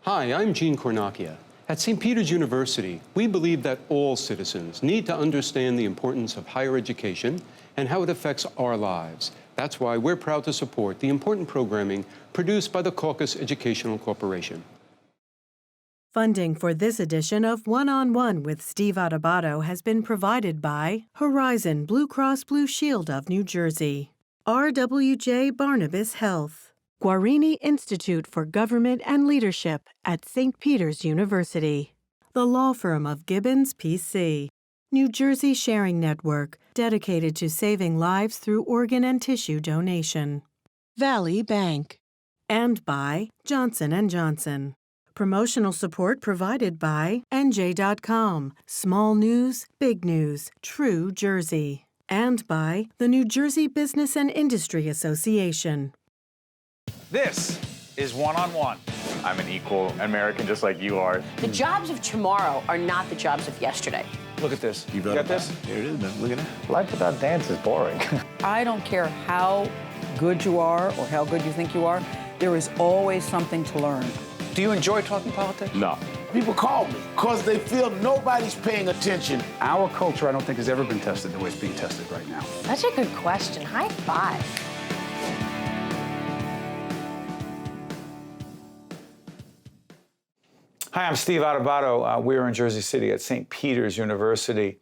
Hi, I'm Gene Cornacchia. At St. Peter's University, we believe that all citizens need to understand the importance of higher education and how it affects our lives. That's why we're proud to support the important programming produced by the Caucus Educational Corporation. Funding for this edition of One-on-One with Steve Adubato has been provided by Horizon Blue Cross Blue Shield of New Jersey, RWJ Barnabas Health, Guarini Institute for Government and Leadership at St. Peter's University, the law firm of Gibbons, P.C., New Jersey Sharing Network, dedicated to saving lives through organ and tissue donation, Valley Bank, and by Johnson & Johnson. Promotional support provided by NJ.com, Small News, Big News, True Jersey, and by the New Jersey Business and Industry Association. This is One-on-One. I'm an equal American just like you are. The jobs of tomorrow are not the jobs of yesterday. Look at this. You got this? Here it is, man. Look at that. Life without dance is boring. I don't care how good you are or how good you think you are, there is always something to learn. Do you enjoy talking politics? No. People call me because they feel nobody's paying attention. Our culture, I don't think, has ever been tested the way it's being tested right now. Such a good question. High five. Hi, I'm Steve Adubato. We're in Jersey City at St. Peter's University,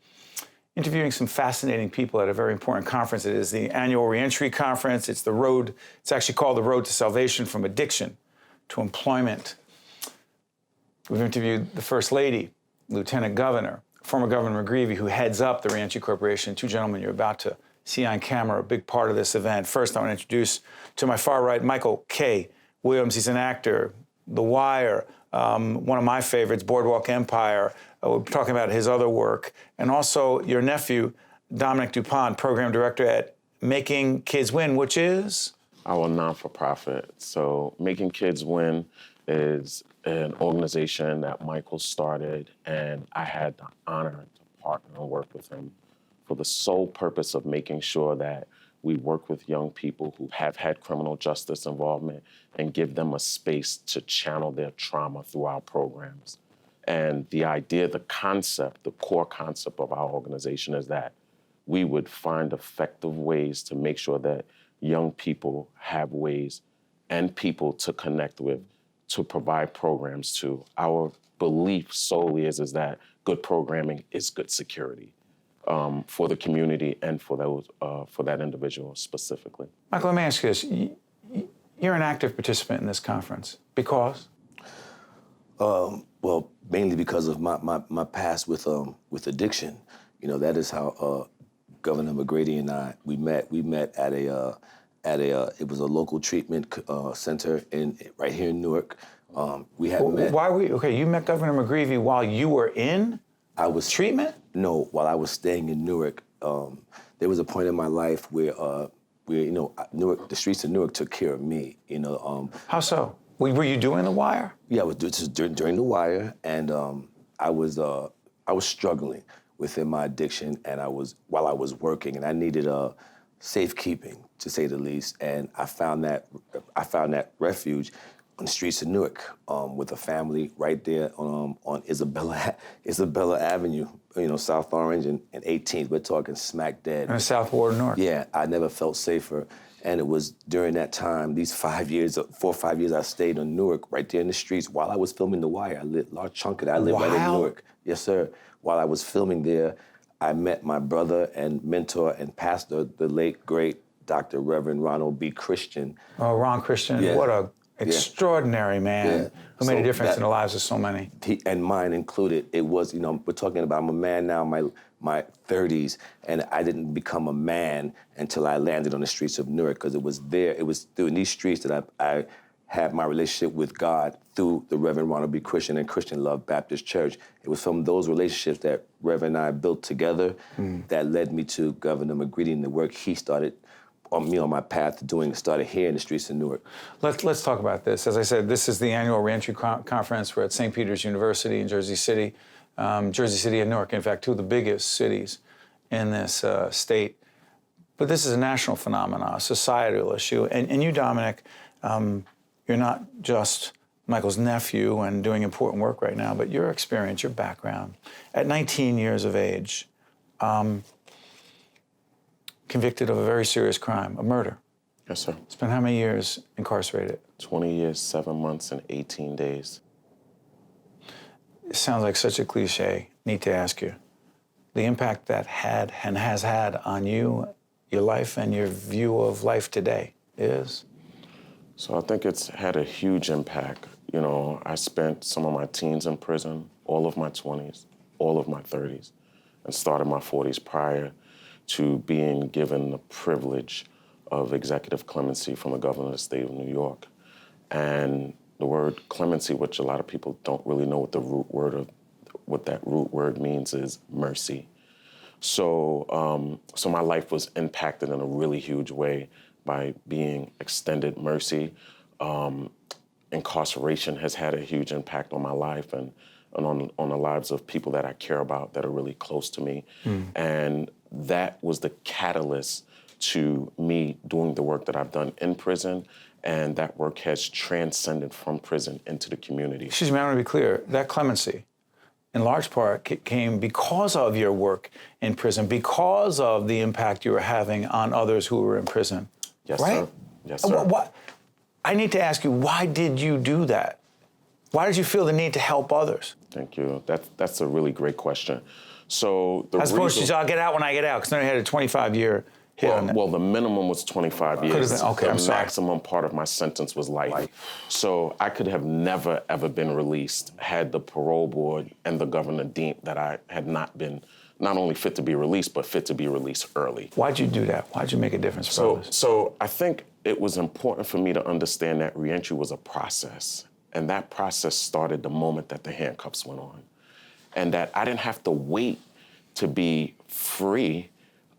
interviewing some fascinating people at a very important conference. It is the annual Reentry Conference. It's actually called the Road to Salvation from Addiction to Employment. We've interviewed the First Lady, Lieutenant Governor, former Governor McGreevey, who heads up the Reentry Corporation. Two gentlemen you're about to see on camera, a big part of this event. First, I want to introduce to my far right, Michael K. Williams. He's an actor, The Wire, one of my favorites, Boardwalk Empire. We're talking about his other work. And also your nephew, Dominic Dupont, program director at Making Kids Win, which is? Our non-for-profit. So Making Kids Win is an organization that Michael started, and I had the honor to partner and work with him for the sole purpose of making sure that we work with young people who have had criminal justice involvement and give them a space to channel their trauma through our programs. And the idea, the concept, the core concept of our organization is that we would find effective ways to make sure that young people have ways and people to connect with, to provide programs to. Our belief solely is that good programming is good security. For the community and for those for that individual specifically. Michael, let me ask you this. You're an active participant in this conference. Because? Well, mainly because of my past with addiction. You know, that is how Governor McGrady and I, we met at it was a local treatment center right here in Newark. We had met. Why were you, okay, you met Governor McGreevey while you were in treatment? No, while I was staying in Newark. There was a point in my life where you know, Newark, the streets of Newark took care of me. You know. How so? Were you doing The Wire? Yeah, I was during The Wire, and I was struggling within my addiction, and while I was working, and I needed safekeeping, to say the least, and I found that refuge on the streets of Newark with a family right there on Isabella Avenue, you know, South Orange and 18th. We're talking smack dead. In the South Ward of Newark. Yeah, I never felt safer. And it was during that time, these 4 or 5 years, I stayed in Newark, right there in the streets. While I was filming The Wire, I lived a large chunk of that. I lived right in Newark. Yes, sir. While I was filming there, I met my brother and mentor and pastor, the late, great Dr. Reverend Ronald B. Christian. Oh, Ron Christian, yeah. What a extraordinary man who made a difference in the lives of so many. And mine included. It was, you know, we're talking about, I'm a man now, my 30s, and I didn't become a man until I landed on the streets of Newark, because it was through these streets that I had my relationship with God through the Reverend Ronald B. Christian and Christian Love Baptist Church. It was from those relationships that Reverend and I built together that led me to Governor McGreevey and the work he started on me on my path to doing, started here in the streets of Newark. Let's talk about this. As I said, this is the annual Reentry Conference. We're at St. Peter's University in Jersey City. Jersey City and Newark, in fact, two of the biggest cities in this state. But this is a national phenomenon, a societal issue. And you, Dominic, you're not just Michael's nephew and doing important work right now, but your experience, your background, at 19 years of age, convicted of a very serious crime, a murder. Yes, sir. Spent how many years incarcerated? 20 years, 7 months, and 18 days. It sounds like such a cliche. Need to ask you, the impact that had and has had on you, your life, and your view of life today is? So I think it's had a huge impact. You know, I spent some of my teens in prison, all of my 20s, all of my 30s, and started my 40s prior to being given the privilege of executive clemency from the governor of the state of New York. And the word clemency, which a lot of people don't really know what that root word means, is mercy. So, so my life was impacted in a really huge way by being extended mercy. Incarceration has had a huge impact on my life and on the lives of people that I care about that are really close to me. And that was the catalyst to me doing the work that I've done in prison, and that work has transcended from prison into the community. Excuse me, I want to be clear. That clemency, in large part, came because of your work in prison, because of the impact you were having on others who were in prison. Yes, right? sir. Yes, sir. I need to ask you, why did you do that? Why did you feel the need to help others? Thank you. That's a really great question. So the As opposed to, I'll get out when I get out, because then I had a 25-year hit on that. Well, the minimum was 25 years. Could have been, okay, I'm the sorry. maximum part of my sentence was life. So I could have never, ever been released had the parole board and the governor deemed that I had not been not only fit to be released, but fit to be released early. Why'd you do that? Why'd you make a difference for others? So I think it was important for me to understand that reentry was a process. And that process started the moment that the handcuffs went on. And that I didn't have to wait to be free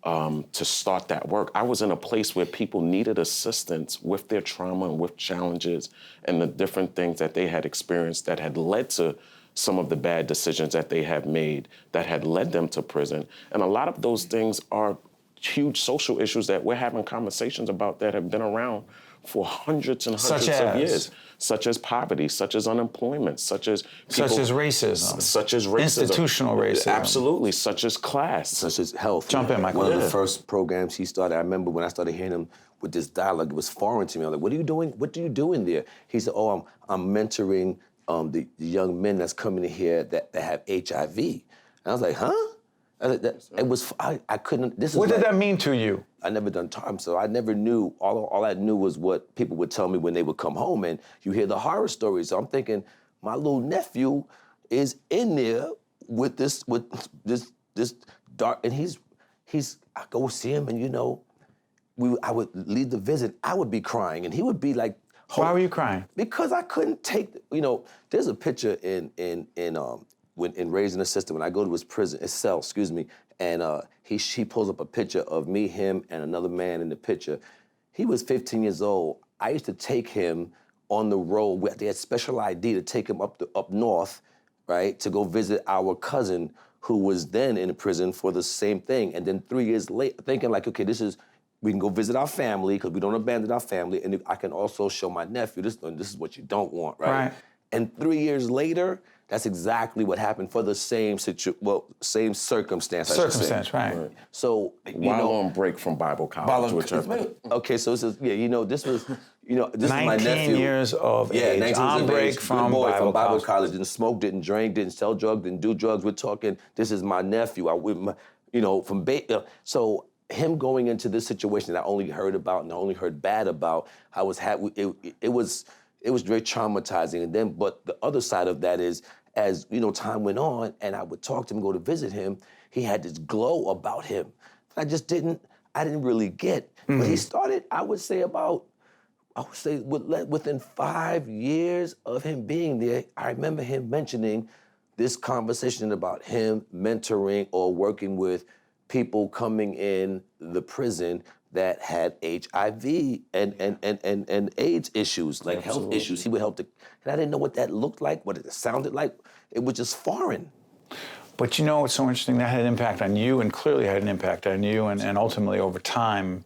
to start that work. I was in a place where people needed assistance with their trauma and with challenges and the different things that they had experienced that had led to some of the bad decisions that they have made that had led them to prison. And a lot of those things are huge social issues that we're having conversations about that have been around for hundreds and hundreds of years, such as poverty, such as unemployment, such as racism, such as racism, institutional racism, absolutely, such as class, such as health. Jump in, Michael. One of the first programs he started, I remember when I started hearing him with this dialogue, it was foreign to me. I was like, "What are you doing? What do you do in there?" He said, "Oh, I'm mentoring the young men that's coming in here that have HIV." And I was like, "Huh?" I couldn't. What did that mean to you? I never done time, so I never knew. All I knew was what people would tell me when they would come home, and you hear the horror stories. So I'm thinking, my little nephew is in there with this dark, and he's. I go see him, and you know, I would lead the visit. I would be crying, and he would be like, "Why were you crying?" Because I couldn't take. You know, there's a picture in Raising the System, when I go to his cell, excuse me, and he pulls up a picture of me, him, and another man in the picture. He was 15 years old. I used to take him on the road. They had special ID to take him up north, right, to go visit our cousin who was then in prison for the same thing. And then 3 years later, thinking like, okay, we can go visit our family because we don't abandon our family, and I can also show my nephew this is what you don't want, right? And 3 years later, that's exactly what happened for the same same circumstance. Right. So while on break from Bible college, okay, so this is this was this is my 19 nephew. yeas of age, on break from Bible college. Didn't smoke, didn't drink, didn't sell drugs, didn't do drugs. We're talking. This is my nephew. So him going into this situation that I only heard about and I only heard bad about, it was very traumatizing. And then, but the other side of that is, as time went on, and I would talk to him, go to visit him, he had this glow about him that I didn't really get. Mm-hmm. But he started, I would say within 5 years of him being there, I remember him mentioning this conversation about him mentoring or working with people coming in the prison that had HIV and AIDS issues, like health issues. He would help and I didn't know what that looked like, what it sounded like. It was just foreign. But you know what's so interesting? That had an impact on you, and clearly had an impact on you, and ultimately over time,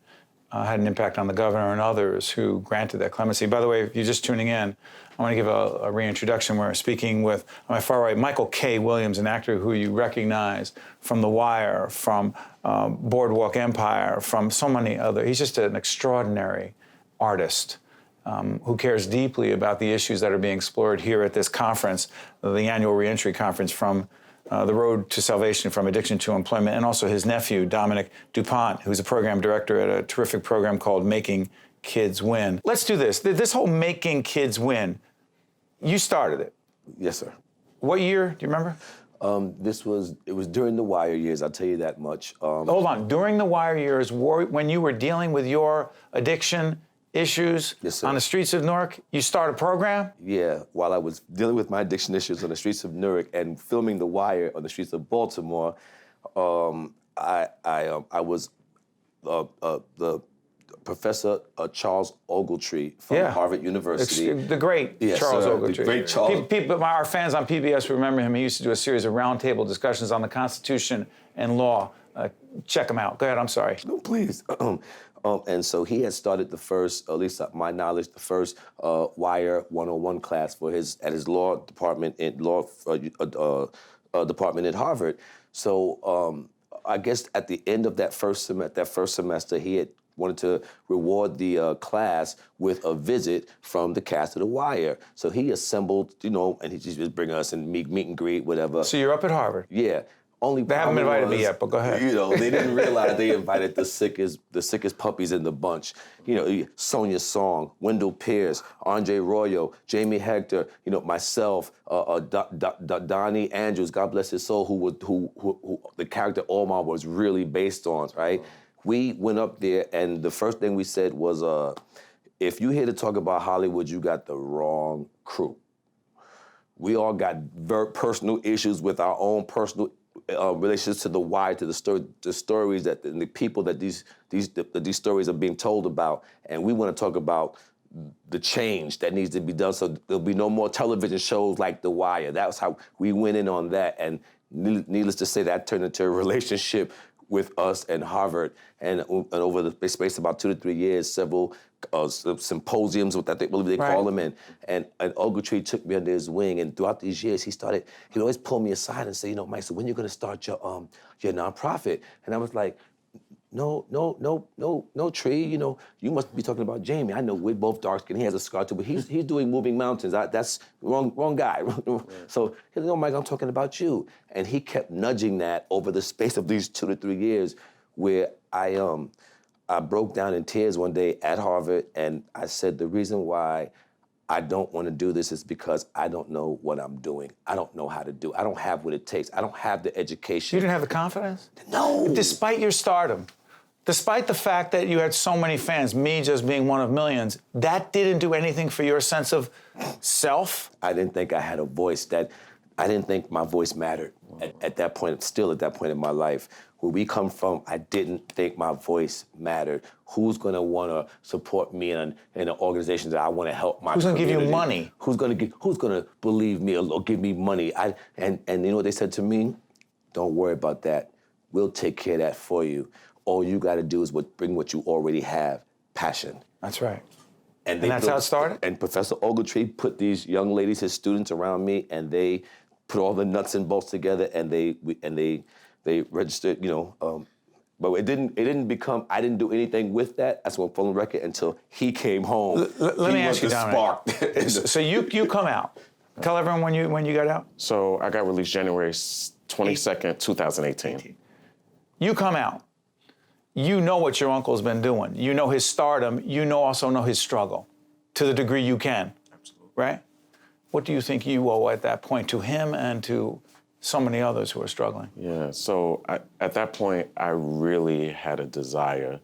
had an impact on the governor and others who granted that clemency. By the way, if you're just tuning in, I want to give a reintroduction. We're speaking with, on my far right, Michael K. Williams, an actor who you recognize from The Wire, from Boardwalk Empire, from so many other. He's just an extraordinary artist who cares deeply about the issues that are being explored here at this conference, the annual Reentry Conference, from the road to salvation from addiction to employment, and also his nephew, Dominic Dupont, who's a program director at a terrific program called Making Kids Win. Let's do this. This whole Making Kids Win, you started it. Yes, sir. What year, do you remember? It was during the Wire years, I'll tell you that much. Hold on, during the Wire years, when you were dealing with your addiction issues on the streets of Newark, you started a program? Yeah, while I was dealing with my addiction issues on the streets of Newark and filming The Wire on the streets of Baltimore, I was the Professor Charles Ogletree from Harvard University. The great Charles Ogletree. The great Charles. Our fans on PBS remember him. He used to do a series of roundtable discussions on the Constitution and law. Check him out. Go ahead, I'm sorry. No, please. And so he had started the first, at least my knowledge, the first Wire 101 class at his law department department at Harvard. So I guess at the end of that first semester, he had wanted to reward the class with a visit from the cast of The Wire. So he assembled, and he just bring us and meet and greet, whatever. So you're up at Harvard? Yeah. They haven't invited me yet, but go ahead. They didn't realize they invited the sickest puppies in the bunch. Sonia Song, Wendell Pierce, Andre Royo, Jamie Hector, myself, Donnie Andrews, God bless his soul, who the character Omar was really based on, right? We went up there, and the first thing we said was, if you're here to talk about Hollywood, you got the wrong crew. We all got very personal issues with our own personal relationships to The Wire, to the stories that the people that these stories are being told about, and we want to talk about the change that needs to be done. So there'll be no more television shows like The Wire. That was how we went in on that, and needless to say, that turned into a relationship with us and Harvard, and over the space of about 2 to 3 years, several symposiums, what they believe they call them, and Ogletree took me under his wing, and throughout these years, he'd always pull me aside and say, Mike, so when you're going to start your nonprofit? And I was like, no, Tree, you must be talking about Jamie. I know we're both dark-skinned, he has a scar too, but he's doing Moving Mountains. That's wrong guy. So he's like, no, Mike, I'm talking about you. And he kept nudging that over the space of these 2 to 3 years, where I broke down in tears one day at Harvard, and I said, the reason why I don't want to do this is because I don't know what I'm doing. I don't know how to do it. I don't have what it takes. I don't have the education. You didn't have the confidence? No. Despite your stardom, despite the fact that you had so many fans, me just being one of millions, that didn't do anything for your sense of self? I didn't think I had a voice. I didn't think my voice mattered at that point, still at that point in my life. Where we come from, I didn't think my voice mattered. Who's going to want to support me in an organization that I want to help my community? Who's going to give you money? Who's going to believe me or give me money? And you know what they said to me? Don't worry about that. We'll take care of that for you. All you got to do is bring what you already have, passion. That's right. And that's how it started? And Professor Ogletree put these young ladies, his students, around me, and they put all the nuts and bolts together, and they registered, but it didn't become, I didn't do anything with that. That's what I'm on record until he came home. Let me ask you, Dominic. So you come out. Tell everyone when you got out. So I got released January 22nd, 2018. You come out. You know what your uncle's been doing. You know his stardom. You also know his struggle to the degree you can. Absolutely. Right? What do you think you owe at that point to him and to so many others who are struggling? Yeah, so at that point, I really had a desire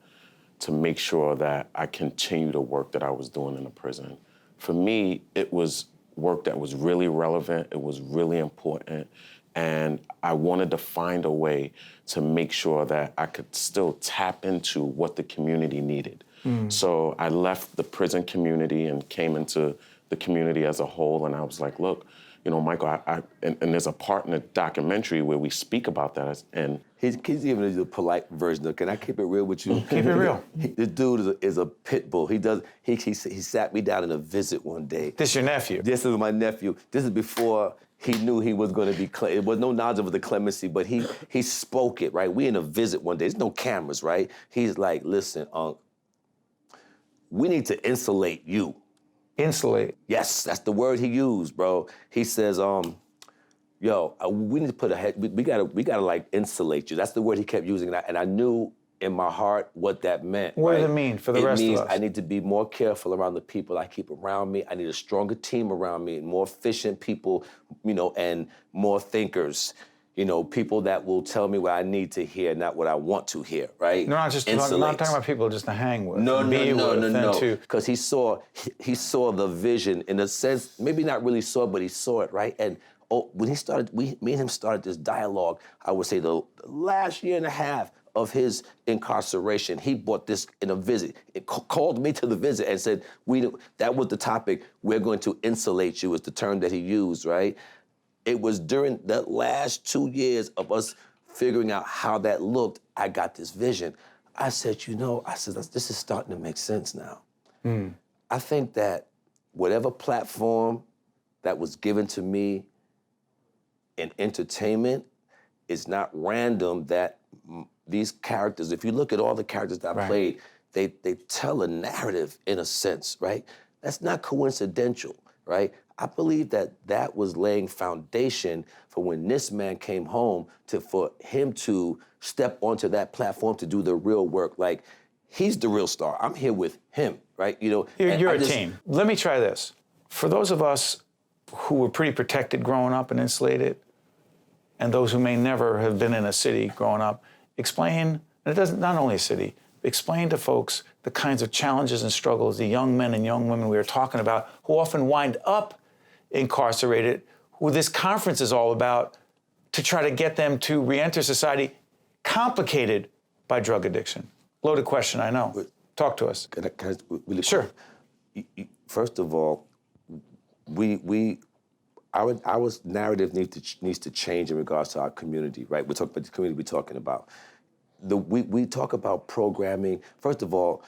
to make sure that I continue the work that I was doing in the prison. For me, it was work that was really relevant, it was really important, and I wanted to find a way to make sure that I could still tap into what the community needed. So I left the prison community and came into the community as a whole. And I was like, look, you know, Michael, and there's a part in the documentary where we speak about that. And he's even a polite version of, can I keep it real with you? Keep it real. This dude is a pit bull. He sat me down in a visit one day. This your nephew? This is my nephew. This is before he knew he was going to be, it was no knowledge of the clemency, but he spoke it, right? We in a visit one day. There's no cameras, right? He's like, listen, we need to insulate you. Insulate? Yes, that's the word he used, bro. He says, yo, we need to put we gotta like insulate you. That's the word he kept using, and I knew in my heart what that meant. What right? does it mean for the rest of us? It means I need to be more careful around the people I keep around me. I need a stronger team around me, more efficient people, you know, and more thinkers. You know, people that will tell me what I need to hear, not what I want to hear, right? No, not talking about people just to hang with. No. To... Because he saw the vision in a sense, maybe not really saw it, but he saw it, right? And when me and him started this dialogue, I would say the last year and a half of his incarceration, he brought this in a visit. It called me to the visit and said, that was the topic, we're going to insulate you, is the term that he used, right? It was during the last 2 years of us figuring out how that looked, I got this vision. I said, this is starting to make sense now. I think that whatever platform that was given to me in entertainment is not random, that these characters, if you look at all the characters that I played, they tell a narrative in a sense, right? That's not coincidental, right? I believe that was laying foundation for when this man came home for him to step onto that platform to do the real work. Like, he's the real star. I'm here with him, right? You know, you're a team. Let me try this. For those of us who were pretty protected growing up and insulated, and those who may never have been in a city growing up, explain, and it doesn't, not only a city, explain to folks the kinds of challenges and struggles the young men and young women we are talking about who often wind up incarcerated, who this conference is all about, to try to get them to reenter society, complicated by drug addiction. Loaded question, I know. Talk to us. Can I really sure. Quick? First of all, our narrative needs to change in regards to our community, right? We're talking about the community we're talking about. We talk about programming. First of all,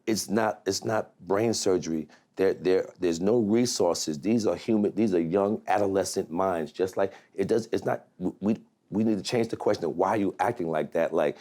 it's not brain surgery. There's no resources. These are young adolescent minds. Just like we need to change the question of why are you acting like that? Like,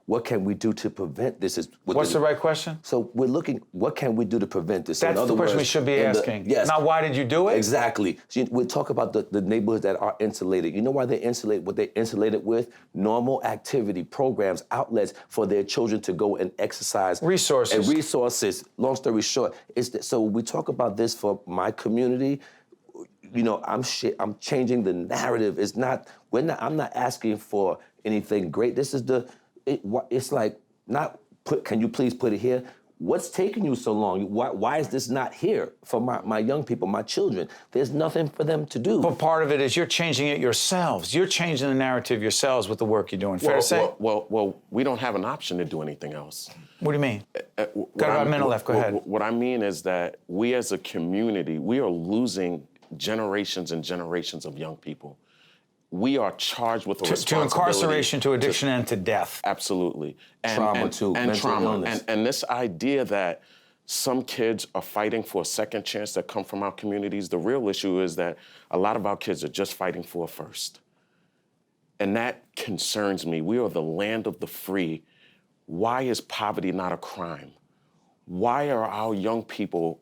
what can we do to prevent this? What's the right question? So we're looking, what can we do to prevent this? That's the question we should be asking. Yes. Not why did you do it? Exactly. So we talk about the neighborhoods that are insulated. You know why they're insulated? What they're insulated with? Normal activity, programs, outlets for their children to go and exercise. Resources. Long story short, so we talk about this for my community. I'm changing the narrative. I'm not asking for anything great. This is it's like, can you please put it here? What's taking you so long? Why is this not here for my young people, my children? There's nothing for them to do. But part of it is you're changing it yourselves. You're changing the narrative yourselves with the work you're doing. Fair to say? Well, we don't have an option to do anything else. What do you mean? Got about a minute left, go ahead. What I mean is that we as a community, we are losing generations and generations of young people. We are charged with a responsibility. To incarceration, to addiction, and to death. Absolutely. Trauma, too. And mental trauma. illness. And this idea that some kids are fighting for a second chance that come from our communities, the real issue is that a lot of our kids are just fighting for a first. And that concerns me. We are the land of the free. Why is poverty not a crime? Why are our young people,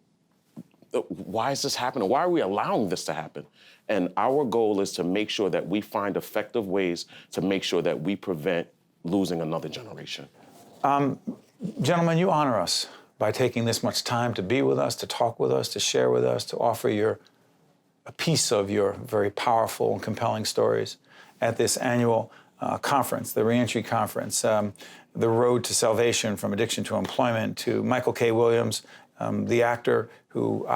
why is this happening? Why are we allowing this to happen? And our goal is to make sure that we find effective ways to make sure that we prevent losing another generation. Gentlemen, you honor us by taking this much time to be with us, to talk with us, to share with us, to offer a piece of your very powerful and compelling stories at this annual conference, the Reentry Conference, the road to salvation from addiction to employment, to Michael K. Williams, the actor who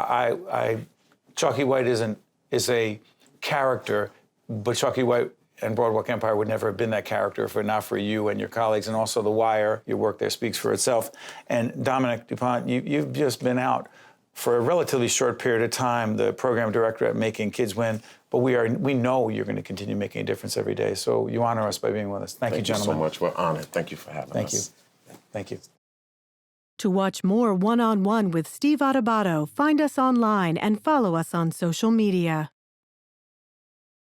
Chalky White is a character, but Chalky White and Boardwalk Empire would never have been that character if not for you and your colleagues, and also The Wire. Your work there speaks for itself. And Dominic Dupont, you've just been out for a relatively short period of time, the program director at Making Kids Win, but we know you're going to continue making a difference every day. So you honor us by being with us. Thank you, gentlemen. Thank you so much. We're honored. Thank you for having us. Thank you. Thank you. To watch more One-on-One with Steve Adubato, find us online and follow us on social media.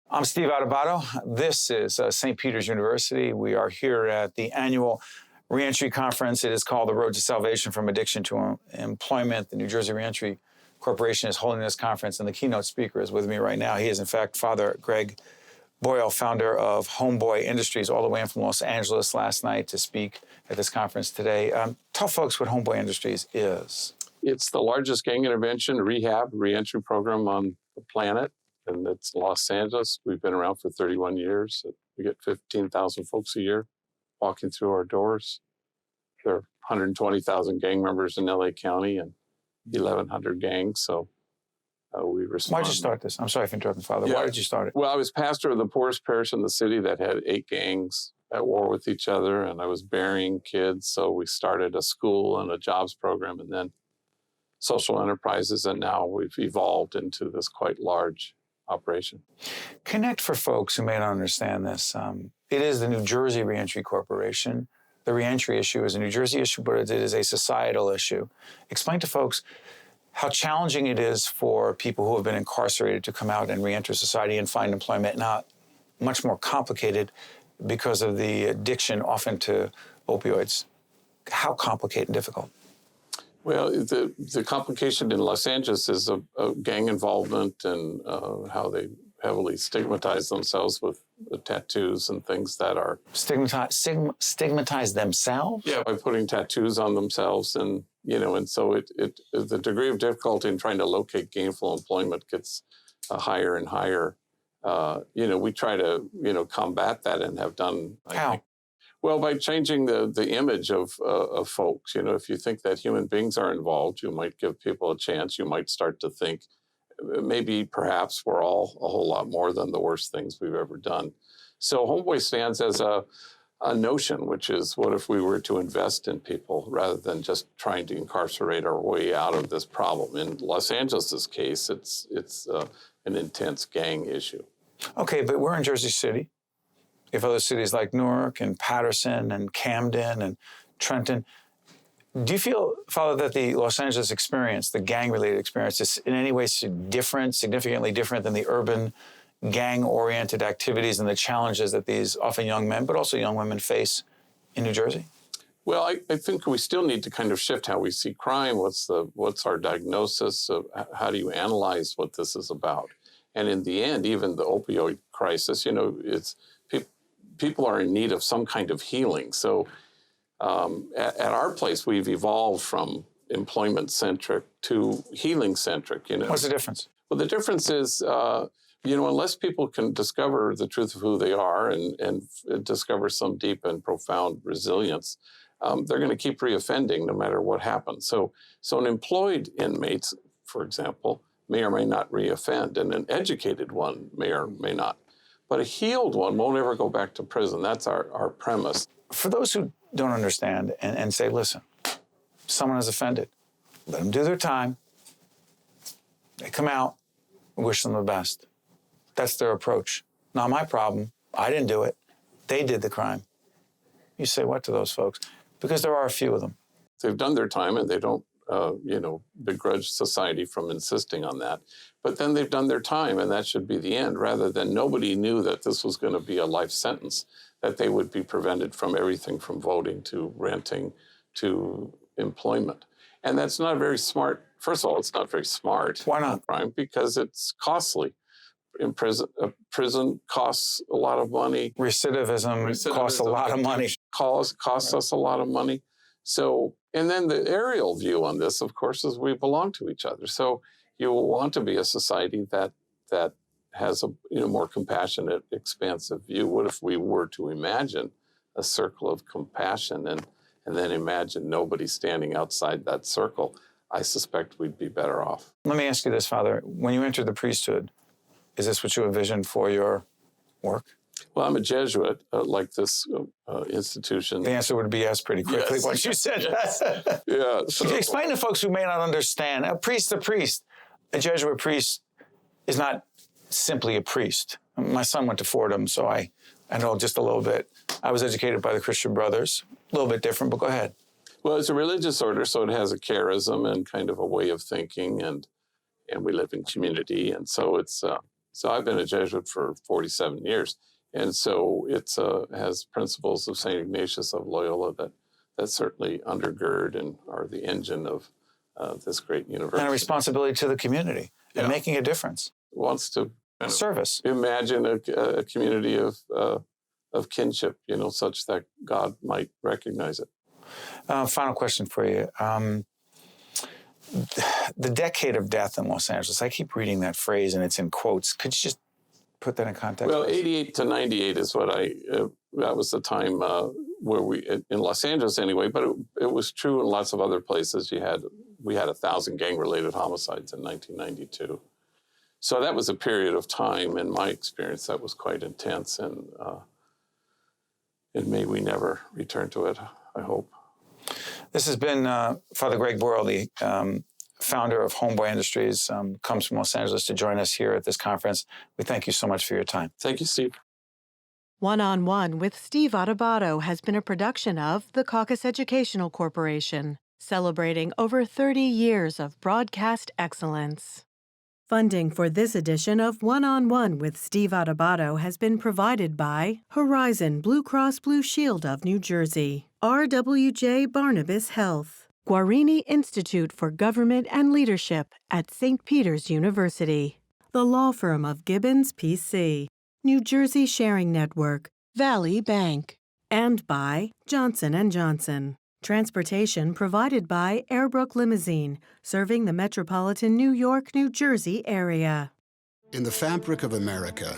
I'm Steve Adubato. This is St. Peter's University. We are here at the annual Reentry Conference. It is called The Road to Salvation from Addiction to Employment. The New Jersey Reentry Corporation is holding this conference, and the keynote speaker is with me right now. He is, in fact, Father Greg Boyle, founder of Homeboy Industries, all the way in from Los Angeles last night to speak at this conference today. Tell folks what Homeboy Industries is. It's the largest gang intervention, rehab, reentry program on the planet, and it's Los Angeles. We've been around for 31 years. We get 15,000 folks a year walking through our doors. There are 120,000 gang members in LA County and 1,100 gangs, so we respond. Why did you start this? I'm sorry for interrupting, Father. Yeah. Why did you start it? Well, I was pastor of the poorest parish in the city that had 8 gangs at war with each other, and I was burying kids, so we started a school and a jobs program, and then social enterprises, and now we've evolved into this quite large operation. Connect for folks who may not understand this. It is the New Jersey Reentry Corporation. The reentry issue is a New Jersey issue, but it is a societal issue. Explain to folks how challenging it is for people who have been incarcerated to come out and reenter society and find employment, not much more complicated because of the addiction often to opioids. How complicated and difficult? Well, the complication in Los Angeles is a gang involvement and how they heavily stigmatize themselves with tattoos and things that are... Stigmatize themselves? Yeah, by putting tattoos on themselves. And, and so the degree of difficulty in trying to locate gainful employment gets higher and higher. We try to, combat that and have done... How? Well, by changing the image of folks. If you think that human beings are involved, you might give people a chance. You might start to think maybe perhaps we're all a whole lot more than the worst things we've ever done. So Homeboy stands as a notion, which is what if we were to invest in people rather than just trying to incarcerate our way out of this problem. In Los Angeles' case, it's an intense gang issue. Okay, but we're in Jersey City. If other cities like Newark and Patterson and Camden and Trenton, do you feel, Father, that the Los Angeles experience, the gang-related experience, is in any way significantly different than the urban gang-oriented activities and the challenges that these often young men, but also young women, face in New Jersey? Well, I think we still need to kind of shift how we see crime. What's our diagnosis? How do you analyze what this is about? And in the end, even the opioid crisis, people are in need of some kind of healing. So at our place, we've evolved from employment-centric to healing-centric. What's the difference? Well, the difference is, unless people can discover the truth of who they are and discover some deep and profound resilience, they're going to keep reoffending no matter what happens. So an employed inmate, for example, may or may not reoffend, and an educated one may or may not. But a healed one won't ever go back to prison. That's our premise. For those who don't understand and say, listen, someone is offended, let them do their time. They come out, wish them the best. That's their approach. Not my problem. I didn't do it. They did the crime. You say what to those folks? Because there are a few of them. They've done their time and they don't, begrudge society from insisting on that. But then they've done their time and that should be the end, rather than nobody knew that this was going to be a life sentence, that they would be prevented from everything from voting to renting to employment. And that's not very smart. First of all, it's not very smart. Why not? Crime, because it's costly. In prison costs a lot of money. Recidivism costs a lot of money. Costs us a lot of money. So, and then the aerial view on this, of course, is we belong to each other. So you want to be a society that has a more compassionate, expansive view. What if we were to imagine a circle of compassion and then imagine nobody standing outside that circle? I suspect we'd be better off. Let me ask you this, Father. When you entered the priesthood, is this what you envisioned for your work? Well, I'm a Jesuit, like this institution. The answer would be yes pretty quickly Yes. once you said that. Yeah. So, Explain to folks who may not understand. A priest, a Jesuit priest is not simply a priest. My son went to Fordham, so I know just a little bit. I was educated by the Christian Brothers. A little bit different, but go ahead. well, it's a religious order, so it has a charism and kind of a way of thinking, and we live in community, and so it's so I've been a Jesuit for 47 years, and so it's has principles of St. Ignatius of Loyola that certainly undergird and are the engine of this great university. And a responsibility to the community and Yeah. making a difference. Wants to kind of Service. imagine a community of kinship, such that God might recognize it. Final question for you. The decade of death in Los Angeles, I keep reading that phrase and it's in quotes. Could you just put that in context? Well, 88 to 98 is what that was the time where in Los Angeles anyway, but it was true in lots of other places. We had 1,000 gang-related homicides in 1992. So that was a period of time, in my experience, that was quite intense, and may we never return to it, I hope. This has been Father Greg Boyle, the founder of Homeboy Industries, comes from Los Angeles to join us here at this conference. We thank you so much for your time. Thank you, Steve. One-on-One with Steve Adubato has been a production of the Caucus Educational Corporation, celebrating over 30 years of broadcast excellence. Funding for this edition of One-on-One with Steve Adubato has been provided by Horizon Blue Cross Blue Shield of New Jersey, RWJ Barnabas Health, Guarini Institute for Government and Leadership at St. Peter's University, the law firm of Gibbons, P.C., New Jersey Sharing Network, Valley Bank, and by Johnson & Johnson. Transportation provided by Airbrook Limousine, serving the metropolitan New York, New Jersey area. In the fabric of America,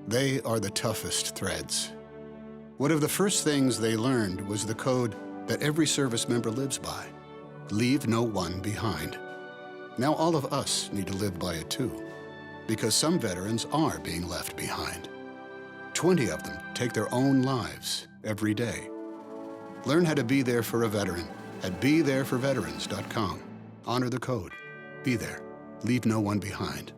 they are the toughest threads. One of the first things they learned was the code that every service member lives by: leave no one behind. Now all of us need to live by it too, because some veterans are being left behind. 20 of them take their own lives every day. Learn how to be there for a veteran at BeThereForVeterans.com. Honor the code. Be there. Leave no one behind.